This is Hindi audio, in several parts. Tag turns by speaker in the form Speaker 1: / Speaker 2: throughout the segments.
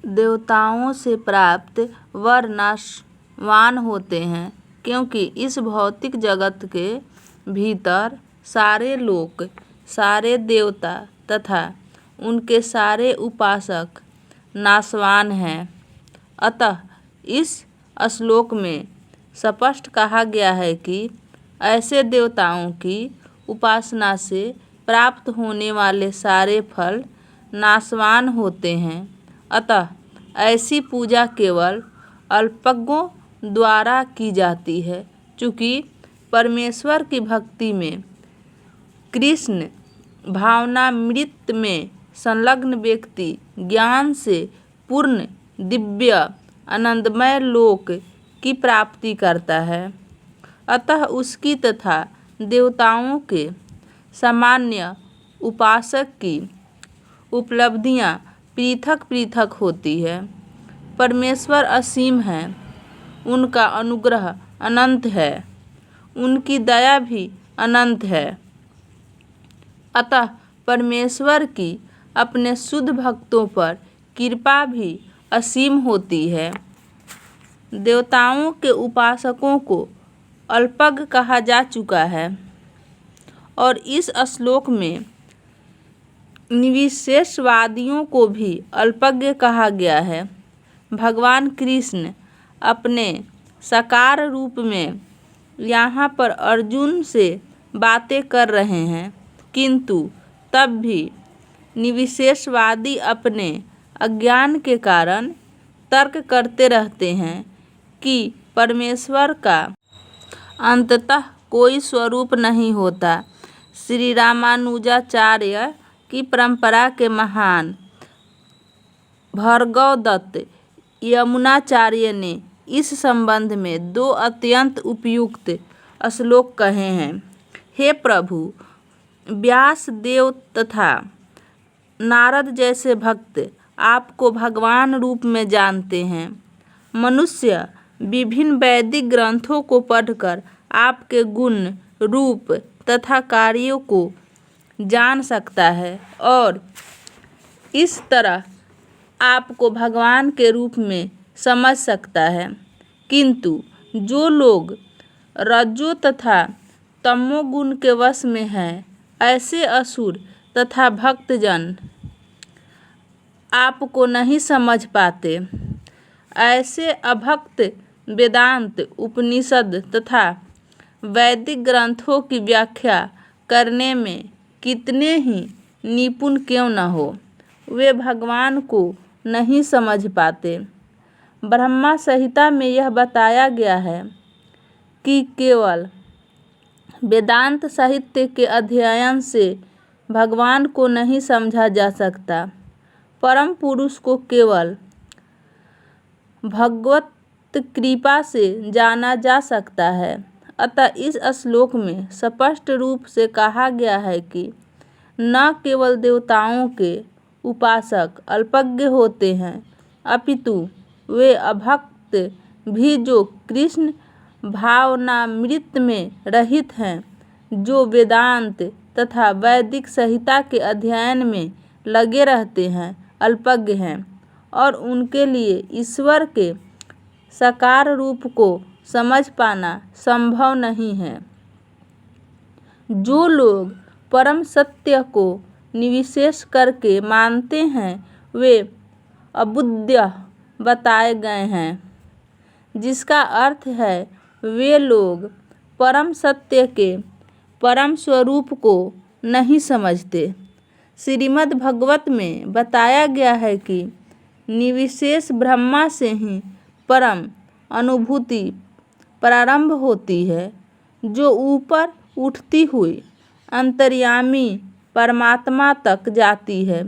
Speaker 1: देवताओं से प्राप्त वर नाशवान होते हैं, क्योंकि इस भौतिक जगत के भीतर सारे लोक, सारे देवता तथा उनके सारे उपासक नाशवान हैं। अतः इस श्लोक में स्पष्ट कहा गया है कि ऐसे देवताओं की उपासना से प्राप्त होने वाले सारे फल नाशवान होते हैं। अतः ऐसी पूजा केवल अल्पज्ञों द्वारा की जाती है। चूँकि परमेश्वर की भक्ति में, कृष्ण भावनामृत में संलग्न व्यक्ति ज्ञान से पूर्ण दिव्य आनंदमय लोक की प्राप्ति करता है। अतः उसकी तथा देवताओं के सामान्य उपासक की उपलब्धियां पृथक पृथक होती है। परमेश्वर असीम है, उनका अनुग्रह अनंत है, उनकी दया भी अनंत है। अतः परमेश्वर की अपने शुद्ध भक्तों पर कृपा भी असीम होती है। देवताओं के उपासकों को अल्पज्ञ कहा जा चुका है और इस श्लोक में निर्विशेषवादियों को भी अल्पज्ञ कहा गया है। भगवान कृष्ण अपने साकार रूप में यहाँ पर अर्जुन से बातें कर रहे हैं, किंतु तब भी निर्विशेषवादी अपने अज्ञान के कारण तर्क करते रहते हैं कि परमेश्वर का अंततः कोई स्वरूप नहीं होता। श्री रामानुजाचार्य की परंपरा के महान भार्गवदत्त यमुनाचार्य ने इस संबंध में 2 अत्यंत उपयुक्त श्लोक कहे हैं। हे प्रभु, व्यास देव तथा नारद जैसे भक्त आपको भगवान रूप में जानते हैं। मनुष्य विभिन्न वैदिक ग्रंथों को पढ़कर आपके गुण, रूप तथा कार्यों को जान सकता है और इस तरह आपको भगवान के रूप में समझ सकता है। किंतु जो लोग रजो तथा तमोगुण के वश में हैं, ऐसे असुर तथा भक्तजन आपको नहीं समझ पाते। ऐसे अभक्त वेदांत, उपनिषद तथा वैदिक ग्रंथों की व्याख्या करने में कितने ही निपुण क्यों न हो, वे भगवान को नहीं समझ पाते। ब्रह्मा संहिता में यह बताया गया है कि केवल वेदांत साहित्य के अध्ययन से भगवान को नहीं समझा जा सकता। परम पुरुष को केवल भगवत कृपा से जाना जा सकता है। अतः इस श्लोक में स्पष्ट रूप से कहा गया है कि न केवल देवताओं के उपासक अल्पज्ञ होते हैं, अपितु वे अभक्त भी जो कृष्ण भावनामृत में रहित हैं, जो वेदांत तथा वैदिक संहिता के अध्ययन में लगे रहते हैं, अल्पज्ञ हैं और उनके लिए ईश्वर के साकार रूप को समझ पाना संभव नहीं है। जो लोग परम सत्य को निर्विशेष करके मानते हैं, वे अबुद्ध बताए गए हैं, जिसका अर्थ है वे लोग परम सत्य के परम स्वरूप को नहीं समझते। श्रीमद् भागवत में बताया गया है कि निर्विशेष ब्रह्मा से ही परम अनुभूति प्रारंभ होती है, जो ऊपर उठती हुई अंतर्यामी परमात्मा तक जाती है।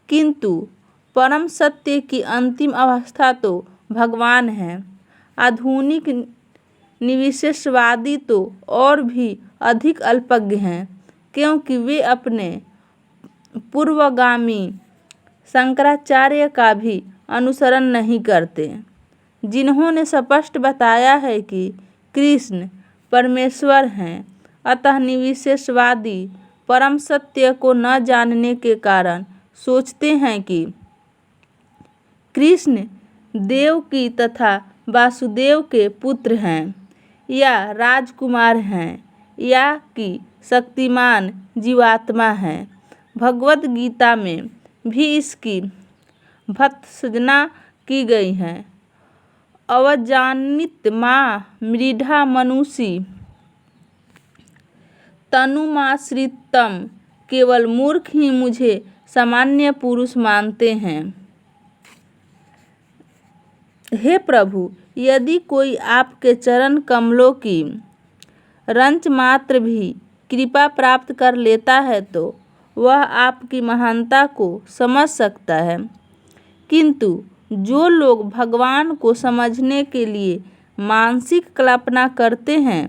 Speaker 1: किंतु परम सत्य की अंतिम अवस्था तो भगवान है। आधुनिक निर्विशेषवादी तो और भी अधिक अल्पज्ञ हैं, क्योंकि वे अपने पूर्वगामी शंकराचार्य का भी अनुसरण नहीं करते, जिन्होंने स्पष्ट बताया है कि कृष्ण परमेश्वर हैं। अतः निर्विशेषवादी परम सत्य को न जानने के कारण सोचते हैं कि कृष्ण देवकी तथा वासुदेव के पुत्र हैं या राजकुमार हैं या कि शक्तिमान जीवात्मा हैं। भगवद गीता में भी इसकी भत्सना की गई है। अवजानित माँ मृढ़ा मनुषी तनुमाश्रितम, केवल मूर्ख ही मुझे सामान्य पुरुष मानते हैं। हे प्रभु, यदि कोई आपके चरण कमलों की रंच मात्र भी कृपा प्राप्त कर लेता है तो वह आपकी महानता को समझ सकता है, किंतु जो लोग भगवान को समझने के लिए मानसिक कल्पना करते हैं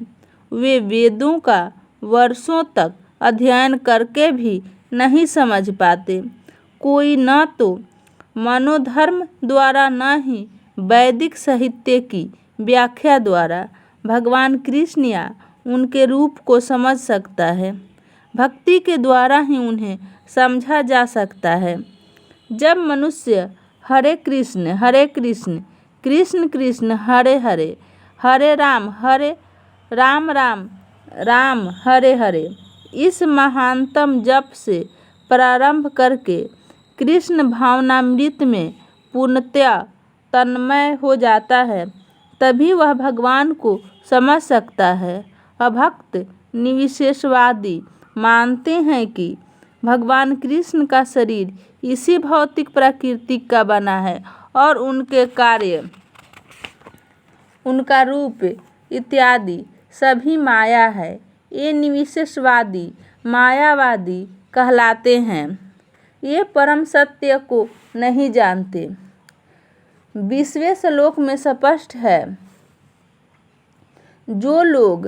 Speaker 1: वे वेदों का वर्षों तक अध्ययन करके भी नहीं समझ पाते। कोई न तो मनोधर्म द्वारा न ही वैदिक साहित्य की व्याख्या द्वारा भगवान कृष्ण या उनके रूप को समझ सकता है। भक्ति के द्वारा ही उन्हें समझा जा सकता है। जब मनुष्य हरे कृष्ण कृष्ण कृष्ण हरे हरे, हरे राम राम राम हरे हरे इस महानतम जप से प्रारंभ करके कृष्ण भावनामृत में पूर्णतया तन्मय हो जाता है, तभी वह भगवान को समझ सकता है। अभक्त निर्विशेषवादी मानते हैं कि भगवान कृष्ण का शरीर इसी भौतिक प्रकृति का बना है और उनके कार्य, उनका रूप इत्यादि सभी माया है। ये निर्विशेषवादी मायावादी कहलाते हैं। ये परम सत्य को नहीं जानते। 20वें श्लोक में स्पष्ट है, जो लोग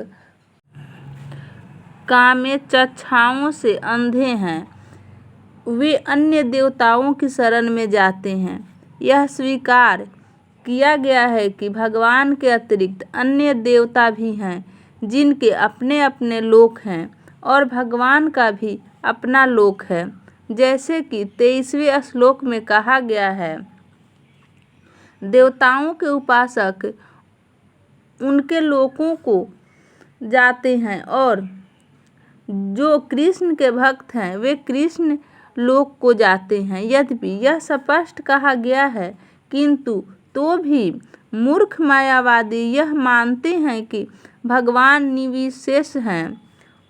Speaker 1: कामेच्छाओं से अंधे हैं वे अन्य देवताओं की शरण में जाते हैं। यह स्वीकार किया गया है कि भगवान के अतिरिक्त अन्य देवता भी हैं जिनके अपने अपने लोक हैं और भगवान का भी अपना लोक है। जैसे कि 23वें श्लोक में कहा गया है, देवताओं के उपासक उनके लोकों को जाते हैं और जो कृष्ण के भक्त हैं वे कृष्ण लोक को जाते हैं। यद्यपि यह स्पष्ट कहा गया है, किंतु तो भी मूर्ख मायावादी यह मानते हैं कि भगवान निर्विशेष हैं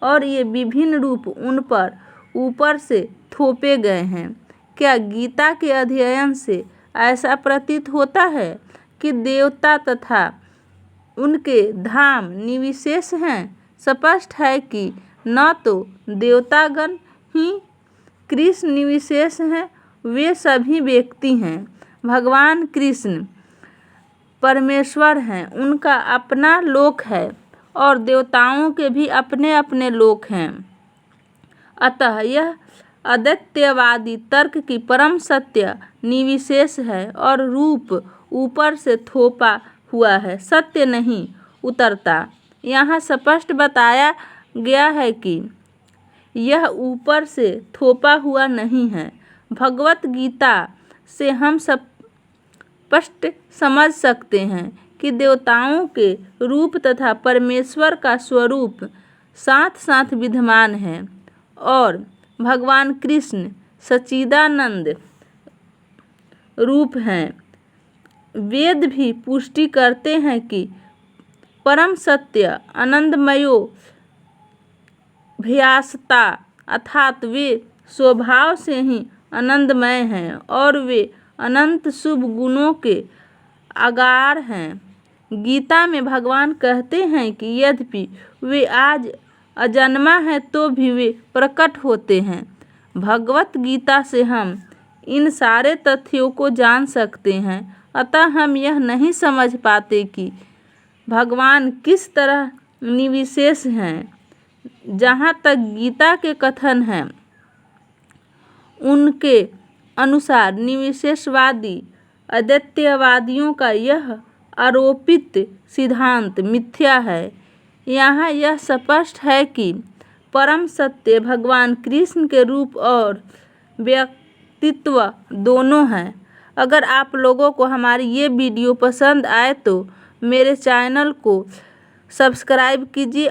Speaker 1: और ये विभिन्न रूप उन पर ऊपर से थोपे गए हैं। क्या गीता के अध्ययन से ऐसा प्रतीत होता है कि देवता तथा उनके धाम निर्विशेष हैं? स्पष्ट है कि न तो देवतागण ही कृष्ण निर्विशेष हैं, वे सभी व्यक्ति हैं। भगवान कृष्ण परमेश्वर हैं, उनका अपना लोक है और देवताओं के भी अपने अपने लोक हैं। अतः यह अद्वैतवादी तर्क की परम सत्य निर्विशेष है और रूप ऊपर से थोपा हुआ है, सत्य नहीं उतरता। यहाँ स्पष्ट बताया गया है कि यह ऊपर से थोपा हुआ नहीं है। भगवत गीता से हम स्पष्ट समझ सकते हैं कि देवताओं के रूप तथा परमेश्वर का स्वरूप साथ साथ विद्यमान है और भगवान कृष्ण सच्चिदानंद रूप हैं। वेद भी पुष्टि करते हैं कि परम सत्य आनंदमयो भयासता, अर्थात वे स्वभाव से ही आनंदमय हैं और वे अनंत शुभ गुणों के आगार हैं। गीता में भगवान कहते हैं कि यद्यपि वे आज अजन्मा है तो भी वे प्रकट होते हैं। भगवत गीता से हम इन सारे तथ्यों को जान सकते हैं। अतः हम यह नहीं समझ पाते कि भगवान किस तरह निर्विशेष हैं। जहाँ तक गीता के कथन हैं, उनके अनुसार निर्विशेषवादी अद्वैतवादियों का यह आरोपित सिद्धांत मिथ्या है। यहाँ यह स्पष्ट है कि परम सत्य भगवान कृष्ण के रूप और व्यक्तित्व दोनों हैं। अगर आप लोगों को हमारी ये वीडियो पसंद आए तो मेरे चैनल को सब्सक्राइब कीजिए।